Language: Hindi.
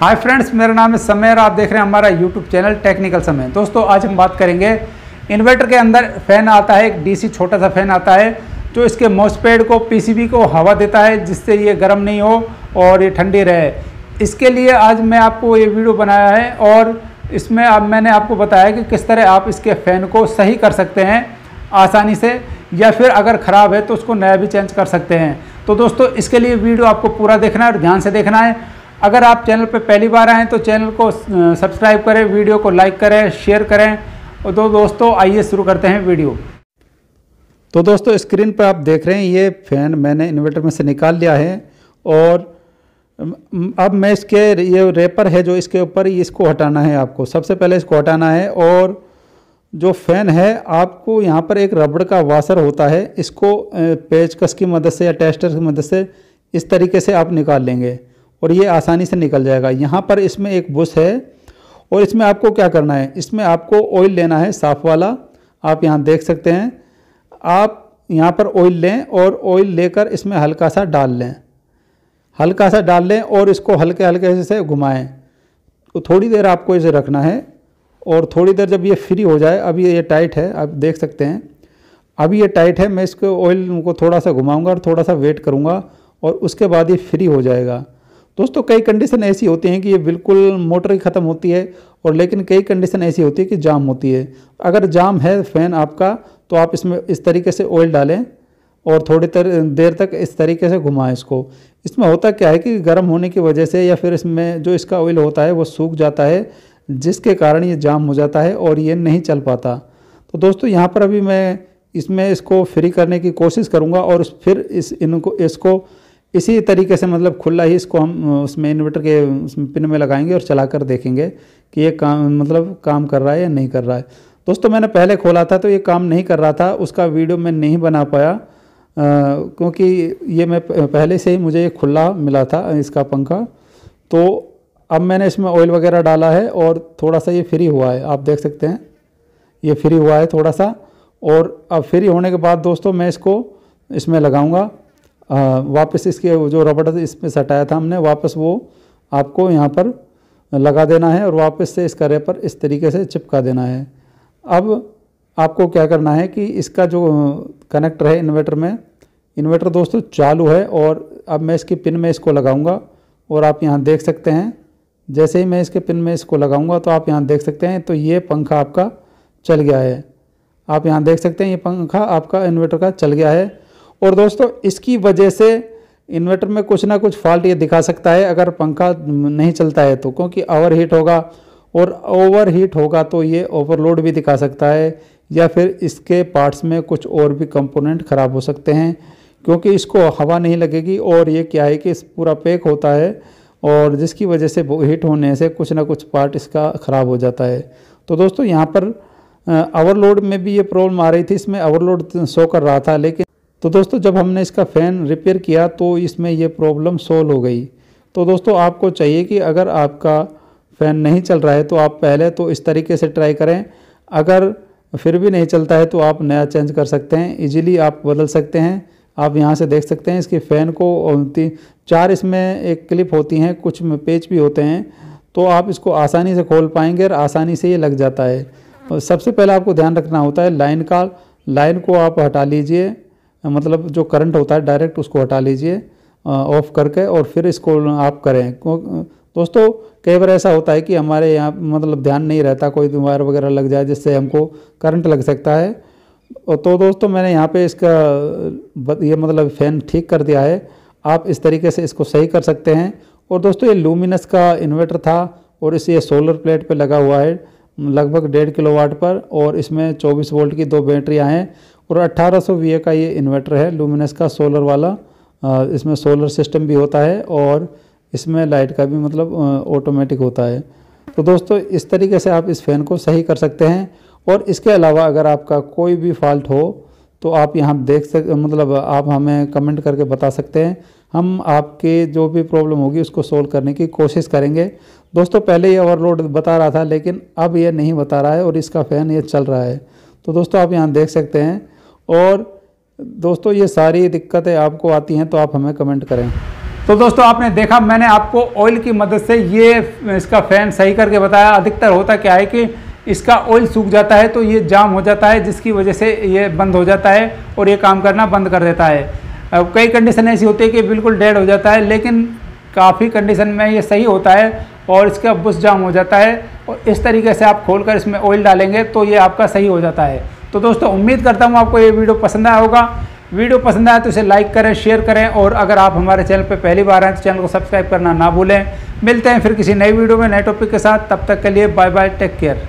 हाय फ्रेंड्स, मेरा नाम है समय और आप देख रहे हैं हमारा यूट्यूब चैनल टेक्निकल समय। दोस्तों आज हम बात करेंगे इन्वर्टर के अंदर फ़ैन आता है, एक डीसी छोटा सा फ़ैन आता है जो इसके माउसपैड को पीसीबी को हवा देता है जिससे ये गर्म नहीं हो और ये ठंडी रहे। इसके लिए आज मैं आपको ये वीडियो बनाया है और इसमें अब मैंने आपको बताया कि किस तरह आप इसके फ़ैन को सही कर सकते हैं आसानी से, या फिर अगर ख़राब है तो उसको नया भी चेंज कर सकते हैं। तो दोस्तों इसके लिए वीडियो आपको पूरा देखना है और ध्यान से देखना है। अगर आप चैनल पर पहली बार आएँ तो चैनल को सब्सक्राइब करें, वीडियो को लाइक करें, शेयर करें। और तो दोस्तों आइए शुरू करते हैं वीडियो। तो दोस्तों स्क्रीन पर आप देख रहे हैं ये फ़ैन मैंने इन्वर्टर में से निकाल लिया है और अब मैं इसके ये रेपर है जो इसके ऊपर इसको हटाना है। आपको सबसे पहले इसको हटाना है और जो फ़ैन है आपको यहाँ पर एक रबड़ का वाशर होता है, इसको पेचकस की मदद से या टेस्टर की मदद से इस तरीके से आप निकाल लेंगे और ये आसानी से निकल जाएगा। यहाँ पर इसमें एक बुश है और इसमें आपको क्या करना है, इसमें आपको ऑयल लेना है साफ़ वाला। आप यहाँ देख सकते हैं, आप यहाँ पर ऑयल लें और ऑयल लेकर इसमें हल्का सा डाल लें, हल्का सा डाल लें और इसको हल्के हल्के से घुमाएं। तो थोड़ी देर आपको इसे रखना है और थोड़ी देर जब ये फ्री हो जाए, अभी ये टाइट है, आप देख सकते हैं अभी ये टाइट है। मैं इसको ऑयल को थोड़ा सा घुमाऊंगा और थोड़ा सा वेट करूंगा और उसके बाद ये फ्री हो जाएगा। दोस्तों कई कंडीशन ऐसी होती हैं कि ये बिल्कुल मोटर ही ख़त्म होती है और लेकिन कई कंडीशन ऐसी होती है कि जाम होती है। अगर जाम है फ़ैन आपका तो आप इसमें इस तरीके से ऑयल डालें और थोड़ी देर तक इस तरीके से घुमाएं इसको। इसमें होता क्या है कि गर्म होने की वजह से या फिर इसमें जो इसका ऑयल होता है वो सूख जाता है, जिसके कारण ये जाम हो जाता है और ये नहीं चल पाता। तो दोस्तों यहाँ पर अभी मैं इसमें इसको फ्री करने की कोशिश करूँगा और फिर इसको इसी तरीके से मतलब खुला ही इसको हम उसमें इन्वर्टर के उसमें पिन में लगाएंगे और चलाकर देखेंगे कि ये काम कर रहा है या नहीं कर रहा है। दोस्तों मैंने पहले खोला था तो ये काम नहीं कर रहा था, उसका वीडियो मैं नहीं बना पाया क्योंकि ये मैं पहले से ही मुझे खुला मिला था इसका पंखा। तो अब मैंने इसमें ऑयल वगैरह डाला है और थोड़ा सा ये फ्री हुआ है, आप देख सकते हैं ये फ्री हुआ है थोड़ा सा। और अब फ्री होने के बाद दोस्तों मैं इसको इसमें लगाऊंगा वापस, इसके जो रबड़ इसमें सटाया था हमने वापस वो आपको यहाँ पर लगा देना है और वापस से इसका रेपर इस तरीके से चिपका देना है। अब आपको क्या करना है कि इसका जो कनेक्टर है इन्वर्टर में, इन्वर्टर दोस्तों चालू है और अब मैं इसकी पिन में इसको लगाऊंगा और आप यहाँ देख सकते हैं जैसे ही मैं इसके पिन में इसको लगाऊंगा तो आप यहाँ देख सकते हैं तो ये पंखा आपका चल गया है। आप यहाँ देख सकते हैं ये पंखा आपका इन्वर्टर का चल गया है। और दोस्तों इसकी वजह से इन्वर्टर में कुछ ना कुछ फॉल्ट ये दिखा सकता है अगर पंखा नहीं चलता है तो, क्योंकि ओवरहीट होगा और ओवरहीट होगा तो ये ओवरलोड भी दिखा सकता है या फिर इसके पार्ट्स में कुछ और भी कंपोनेंट ख़राब हो सकते हैं क्योंकि इसको हवा नहीं लगेगी और ये क्या है कि इस पूरा पैक होता है और जिसकी वजह से हीट होने से कुछ ना कुछ पार्ट इसका ख़राब हो जाता है। तो दोस्तों यहाँ पर ओवरलोड में भी ये प्रॉब्लम आ रही थी, इसमें ओवरलोड शो कर रहा था। लेकिन तो दोस्तों जब हमने इसका फ़ैन रिपेयर किया तो इसमें ये प्रॉब्लम सोल्व हो गई। तो दोस्तों आपको चाहिए कि अगर आपका फ़ैन नहीं चल रहा है तो आप पहले तो इस तरीके से ट्राई करें, अगर फिर भी नहीं चलता है तो आप नया चेंज कर सकते हैं, इजीली आप बदल सकते हैं। आप यहाँ से देख सकते हैं इसके फ़ैन को 4 इसमें एक क्लिप होती हैं, कुछ में पेच भी होते हैं, तो आप इसको आसानी से खोल पाएंगे और आसानी से ये लग जाता है। और सबसे पहले आपको ध्यान रखना होता है लाइन को आप हटा लीजिए, मतलब जो करंट होता है डायरेक्ट उसको हटा लीजिए ऑफ करके और फिर इसको आप करें। दोस्तों कई बार ऐसा होता है कि हमारे यहाँ मतलब ध्यान नहीं रहता, कोई वायर वगैरह लग जाए जिससे हमको करंट लग सकता है। तो दोस्तों मैंने यहाँ पे इसका ये मतलब फ़ैन ठीक कर दिया है, आप इस तरीके से इसको सही कर सकते हैं। और दोस्तों ये लूमिनस का इन्वर्टर था और इसे सोलर प्लेट पे लगा हुआ है लगभग 1.5 किलोवाट पर और इसमें 24 वोल्ट की 2 बैटरियाँ हैं और 1800 VA का ये इन्वर्टर है लूमिनस का सोलर वाला। इसमें सोलर सिस्टम भी होता है और इसमें लाइट का भी मतलब ऑटोमेटिक होता है। तो दोस्तों इस तरीके से आप इस फ़ैन को सही कर सकते हैं। और इसके अलावा अगर आपका कोई भी फॉल्ट हो तो आप यहाँ मतलब आप हमें कमेंट करके बता सकते हैं, हम आपके जो भी प्रॉब्लम होगी उसको सोल्व करने की कोशिश करेंगे। दोस्तों पहले ये ओवरलोड बता रहा था लेकिन अब ये नहीं बता रहा है और इसका फ़ैन ये चल रहा है। तो दोस्तों आप यहाँ देख सकते हैं। और दोस्तों ये सारी दिक्कतें आपको आती हैं तो आप हमें कमेंट करें। तो दोस्तों आपने देखा, मैंने आपको ऑयल की मदद से ये इसका फ़ैन सही करके बताया। अधिकतर होता क्या है कि इसका ऑयल सूख जाता है तो ये जाम हो जाता है, जिसकी वजह से ये बंद हो जाता है और ये काम करना बंद कर देता है। कई कंडीशन ऐसी होती है कि बिल्कुल डेड हो जाता है, लेकिन काफ़ी कंडीशन में ये सही होता है और इसका बुश जाम हो जाता है। और इस तरीके से आप खोलकर इसमें ऑयल डालेंगे तो ये आपका सही हो जाता है। तो दोस्तों उम्मीद करता हूँ आपको ये वीडियो पसंद आया होगा। वीडियो पसंद आया तो इसे लाइक करें, शेयर करें, और अगर आप हमारे चैनल पर पहली बार आए तो चैनल को सब्सक्राइब करना ना भूलें। मिलते हैं फिर किसी नई वीडियो में नए टॉपिक के साथ। तब तक के लिए बाय बाय, टेक केयर।